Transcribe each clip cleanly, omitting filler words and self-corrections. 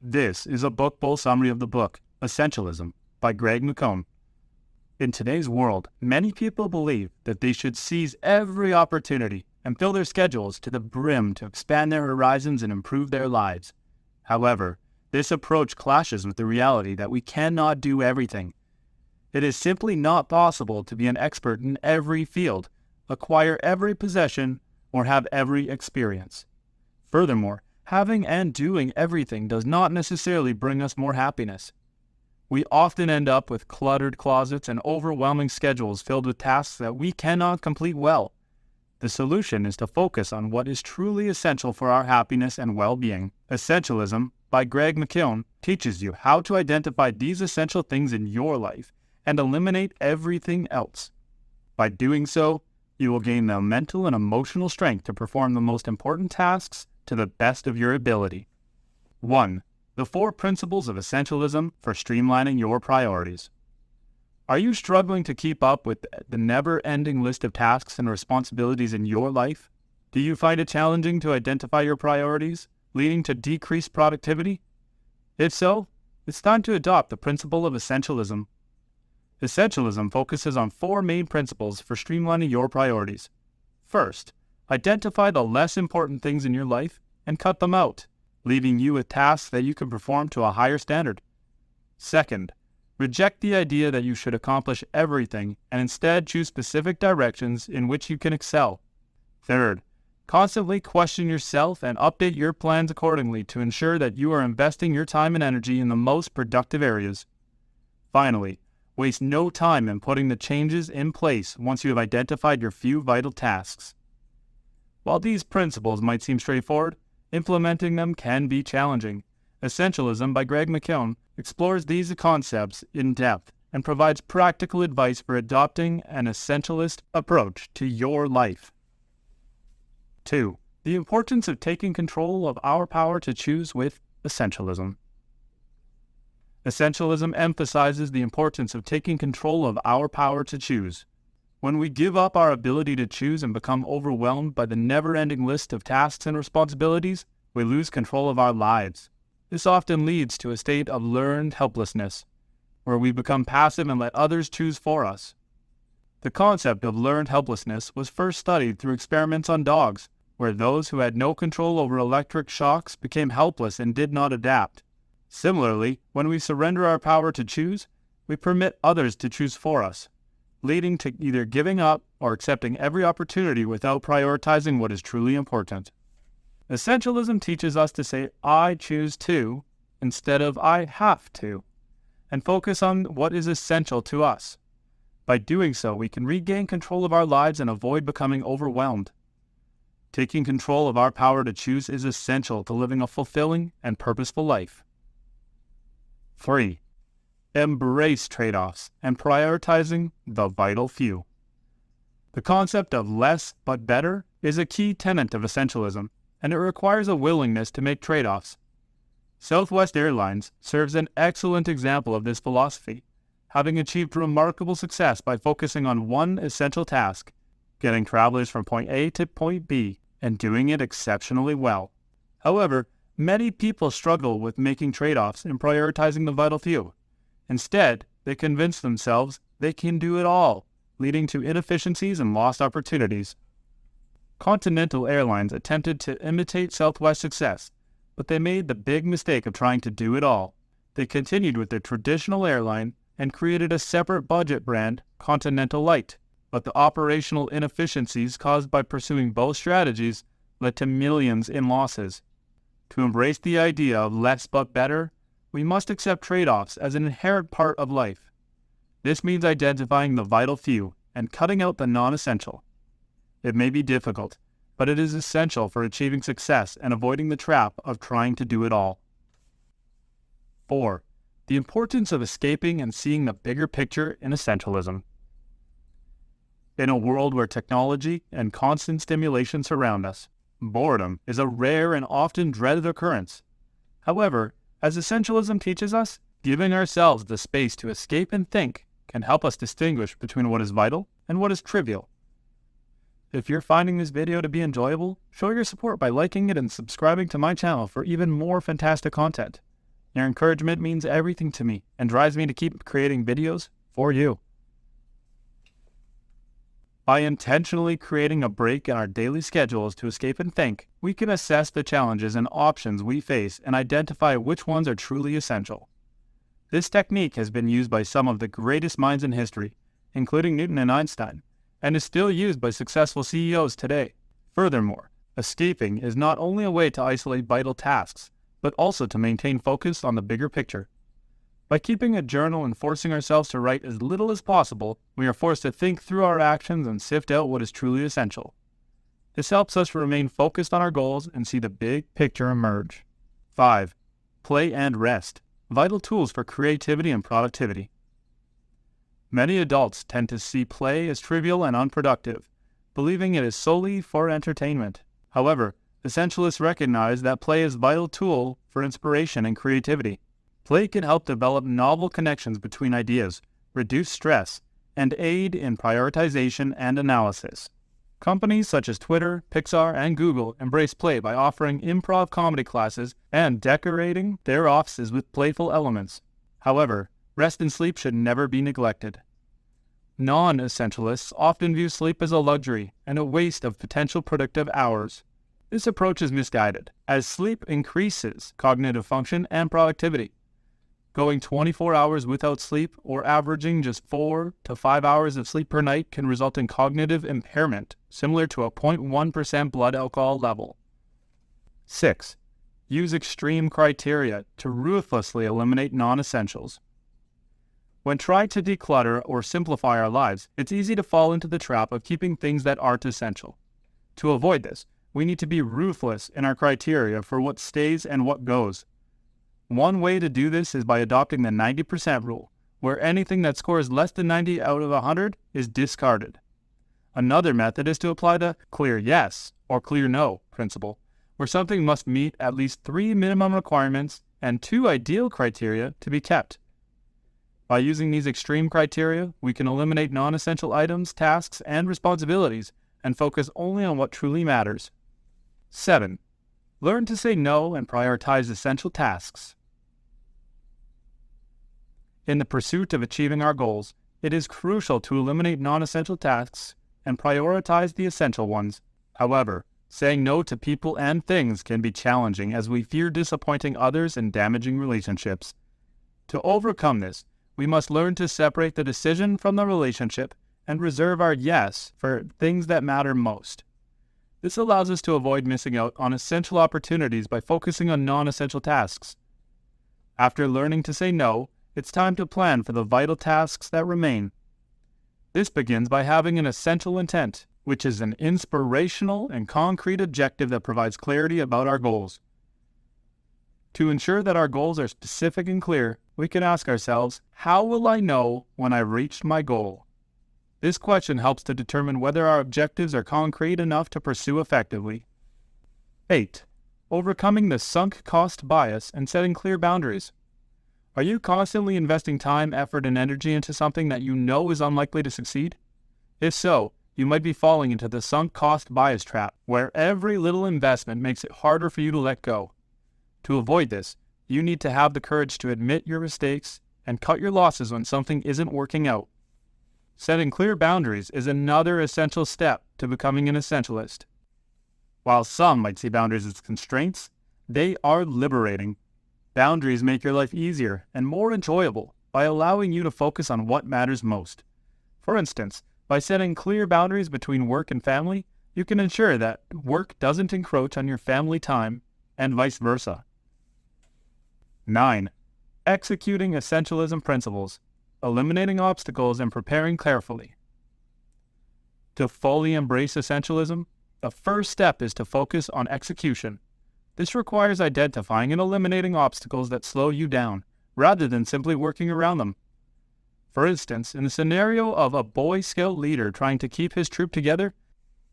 This is a bookbull summary of the book, Essentialism, by Greg McKeown. In today's world, many people believe that they should seize every opportunity and fill their schedules to the brim to expand their horizons and improve their lives. However, this approach clashes with the reality that we cannot do everything. It is simply not possible to be an expert in every field, acquire every possession, or have every experience. Furthermore, having and doing everything does not necessarily bring us more happiness. We often end up with cluttered closets and overwhelming schedules filled with tasks that we cannot complete well. The solution is to focus on what is truly essential for our happiness and well-being. Essentialism, by Greg McKeown, teaches you how to identify these essential things in your life and eliminate everything else. By doing so, you will gain the mental and emotional strength to perform the most important tasks to the best of your ability. 1. The 4 principles of essentialism for streamlining your priorities. Are you struggling to keep up with the never-ending list of tasks and responsibilities in your life? Do you find it challenging to identify your priorities, leading to decreased productivity? If so, it's time to adopt the principle of essentialism. Essentialism focuses on 4 main principles for streamlining your priorities. First, identify the less important things in your life and cut them out, leaving you with tasks that you can perform to a higher standard. Second, reject the idea that you should accomplish everything and instead choose specific directions in which you can excel. Third, constantly question yourself and update your plans accordingly to ensure that you are investing your time and energy in the most productive areas. Finally, waste no time in putting the changes in place once you have identified your few vital tasks. While these principles might seem straightforward, implementing them can be challenging. Essentialism by Greg McKeown explores these concepts in depth and provides practical advice for adopting an essentialist approach to your life. 2. The importance of taking control of our power to choose with essentialism. Essentialism emphasizes the importance of taking control of our power to choose. When we give up our ability to choose and become overwhelmed by the never-ending list of tasks and responsibilities, we lose control of our lives. This often leads to a state of learned helplessness, where we become passive and let others choose for us. The concept of learned helplessness was first studied through experiments on dogs, where those who had no control over electric shocks became helpless and did not adapt. Similarly, when we surrender our power to choose, we permit others to choose for us, leading to either giving up or accepting every opportunity without prioritizing what is truly important. Essentialism teaches us to say, "I choose to," instead of "I have to," and focus on what is essential to us. By doing so, we can regain control of our lives and avoid becoming overwhelmed. Taking control of our power to choose is essential to living a fulfilling and purposeful life. 3. Embrace trade-offs and prioritizing the vital few. The concept of less but better is a key tenet of essentialism, and it requires a willingness to make trade-offs. Southwest Airlines serves an excellent example of this philosophy, having achieved remarkable success by focusing on one essential task, getting travelers from point A to point B, and doing it exceptionally well. However, many people struggle with making trade-offs and prioritizing the vital few. Instead, they convince themselves they can do it all, leading to inefficiencies and lost opportunities. Continental Airlines attempted to imitate Southwest's success, but they made the big mistake of trying to do it all. They continued with their traditional airline and created a separate budget brand, Continental Light, but the operational inefficiencies caused by pursuing both strategies led to millions in losses. To embrace the idea of less but better, we must accept trade-offs as an inherent part of life. This means identifying the vital few and cutting out the non-essential. It may be difficult, but it is essential for achieving success and avoiding the trap of trying to do it all. 4. The importance of escaping and seeing the bigger picture in essentialism. In a world where technology and constant stimulation surround us, boredom is a rare and often dreaded occurrence. However, as essentialism teaches us, giving ourselves the space to escape and think can help us distinguish between what is vital and what is trivial. If you're finding this video to be enjoyable, show your support by liking it and subscribing to my channel for even more fantastic content. Your encouragement means everything to me and drives me to keep creating videos for you. By intentionally creating a break in our daily schedules to escape and think, we can assess the challenges and options we face and identify which ones are truly essential. This technique has been used by some of the greatest minds in history, including Newton and Einstein, and is still used by successful CEOs today. Furthermore, escaping is not only a way to isolate vital tasks, but also to maintain focus on the bigger picture. By keeping a journal and forcing ourselves to write as little as possible, we are forced to think through our actions and sift out what is truly essential. This helps us remain focused on our goals and see the big picture emerge. 5. Play and rest. Vital tools for creativity and productivity. Many adults tend to see play as trivial and unproductive, believing it is solely for entertainment. However, essentialists recognize that play is a vital tool for inspiration and creativity. Play can help develop novel connections between ideas, reduce stress, and aid in prioritization and analysis. Companies such as Twitter, Pixar, and Google embrace play by offering improv comedy classes and decorating their offices with playful elements. However, rest and sleep should never be neglected. Non-essentialists often view sleep as a luxury and a waste of potential productive hours. This approach is misguided, as sleep increases cognitive function and productivity. Going 24 hours without sleep or averaging just 4 to 5 hours of sleep per night can result in cognitive impairment, similar to a 0.1% blood alcohol level. 6. Use extreme criteria to ruthlessly eliminate non-essentials. When trying to declutter or simplify our lives, it's easy to fall into the trap of keeping things that aren't essential. To avoid this, we need to be ruthless in our criteria for what stays and what goes. One way to do this is by adopting the 90% rule, where anything that scores less than 90 out of 100 is discarded. Another method is to apply the clear yes or clear no principle, where something must meet at least 3 minimum requirements and 2 ideal criteria to be kept. By using these extreme criteria, we can eliminate non-essential items, tasks, and responsibilities and focus only on what truly matters. 7. Learn to say no and prioritize essential tasks. In the pursuit of achieving our goals, it is crucial to eliminate non-essential tasks and prioritize the essential ones. However, saying no to people and things can be challenging as we fear disappointing others and damaging relationships. To overcome this, we must learn to separate the decision from the relationship and reserve our yes for things that matter most. This allows us to avoid missing out on essential opportunities by focusing on non-essential tasks. After learning to say no, it's time to plan for the vital tasks that remain. This begins by having an essential intent, which is an inspirational and concrete objective that provides clarity about our goals. To ensure that our goals are specific and clear, we can ask ourselves, how will I know when I've reached my goal? This question helps to determine whether our objectives are concrete enough to pursue effectively. 8. Overcoming the sunk cost bias and setting clear boundaries. Are you constantly investing time, effort, and energy into something that you know is unlikely to succeed? If so, you might be falling into the sunk cost bias trap, where every little investment makes it harder for you to let go. To avoid this, you need to have the courage to admit your mistakes and cut your losses when something isn't working out. Setting clear boundaries is another essential step to becoming an essentialist. While some might see boundaries as constraints, they are liberating. Boundaries make your life easier and more enjoyable by allowing you to focus on what matters most. For instance, by setting clear boundaries between work and family, you can ensure that work doesn't encroach on your family time and vice versa. 9. Executing essentialism principles, eliminating obstacles and preparing carefully. To fully embrace essentialism, the first step is to focus on execution. This requires identifying and eliminating obstacles that slow you down, rather than simply working around them. For instance, in the scenario of a Boy Scout leader trying to keep his troop together,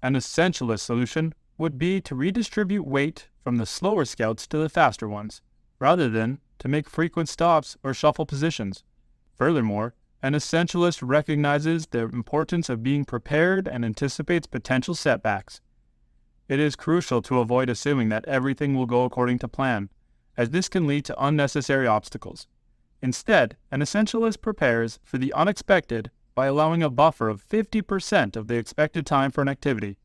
an essentialist solution would be to redistribute weight from the slower scouts to the faster ones, rather than to make frequent stops or shuffle positions. Furthermore, an essentialist recognizes the importance of being prepared and anticipates potential setbacks. It is crucial to avoid assuming that everything will go according to plan, as this can lead to unnecessary obstacles. Instead, an essentialist prepares for the unexpected by allowing a buffer of 50% of the expected time for an activity,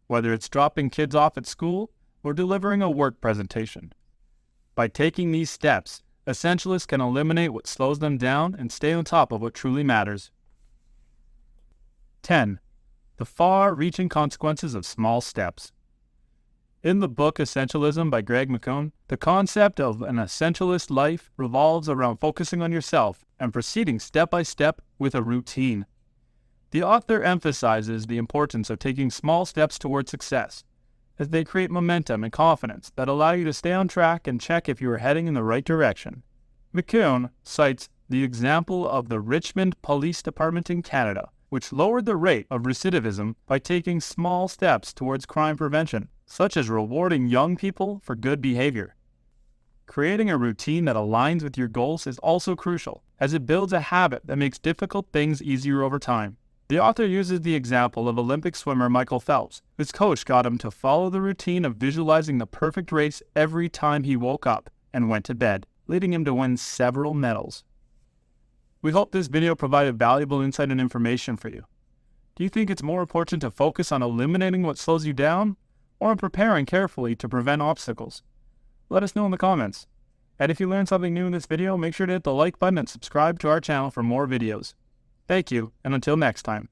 whether it's dropping kids off at school or delivering a work presentation. By taking these steps, essentialists can eliminate what slows them down and stay on top of what truly matters. 10. The far-reaching consequences of small steps. In the book Essentialism by Greg McKeown, the concept of an essentialist life revolves around focusing on yourself and proceeding step by step with a routine. The author emphasizes the importance of taking small steps toward success, as they create momentum and confidence that allow you to stay on track and check if you are heading in the right direction. McKeown cites the example of the Richmond Police Department in Canada, which lowered the rate of recidivism by taking small steps towards crime prevention, such as rewarding young people for good behavior. Creating a routine that aligns with your goals is also crucial, as it builds a habit that makes difficult things easier over time. The author uses the example of Olympic swimmer Michael Phelps, whose coach got him to follow the routine of visualizing the perfect race every time he woke up and went to bed, leading him to win several medals. We hope this video provided valuable insight and information for you. Do you think it's more important to focus on eliminating what slows you down, or on preparing carefully to prevent obstacles? Let us know in the comments. And if you learned something new in this video, make sure to hit the like button and subscribe to our channel for more videos. Thank you, and until next time.